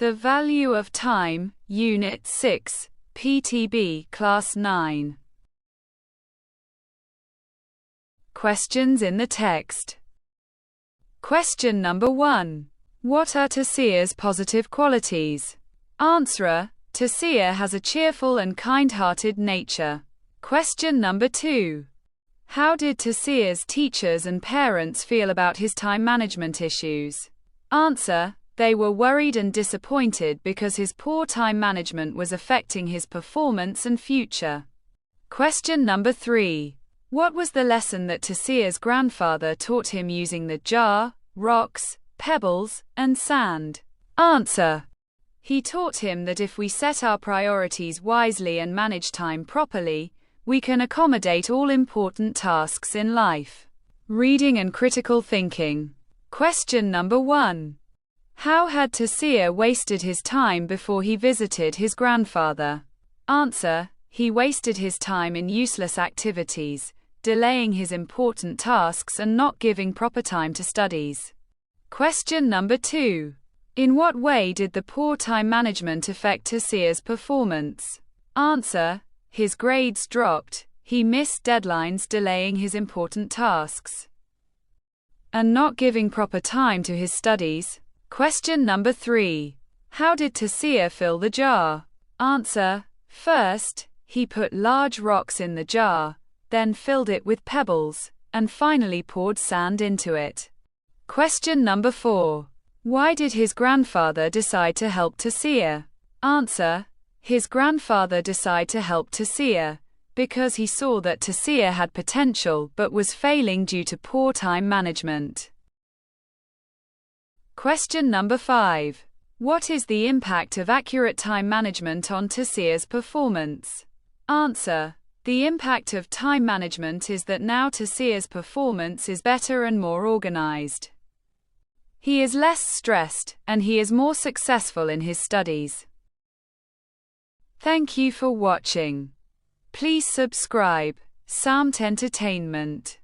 The value of time, Unit 6, PTB, Class 9. Questions in the text. Question number 1. What are Taseer's positive qualities? Answer: Taseer has a cheerful and kind-hearted nature. Question number 2. How did Taseer's teachers and parents feel about his time management issues? Answer: They were worried and disappointed because his poor time management was affecting his performance and future. Question number 3. What was the lesson that Taseer's grandfather taught him using the jar, rocks, pebbles, and sand? Answer: He taught him that if we set our priorities wisely and manage time properly, we can accommodate all important tasks in life. Reading and critical thinking. Question number 1. How had Taseer wasted his time before he visited his grandfather? Answer: He wasted his time in useless activities, delaying his important tasks and not giving proper time to studies. Question number 2. In what way did the poor time management affect Taseer's performance? Answer: His grades dropped, he missed deadlines, delaying his important tasks, and not giving proper time to his studies. Question number 3. How did Taseer fill the jar? Answer: First, he put large rocks in the jar, then filled it with pebbles, and finally poured sand into it. Question number 4. Why did his grandfather decide to help Taseer? Answer: His grandfather decided to help Taseer because he saw that Taseer had potential but was failing due to poor time management. Question number 5. What is the impact of accurate time management on Taseer's performance? Answer: The impact of time management is that now Taseer's performance is better and more organized. He is less stressed, and he is more successful in his studies. Thank you for watching. Please subscribe. Samt Entertainment.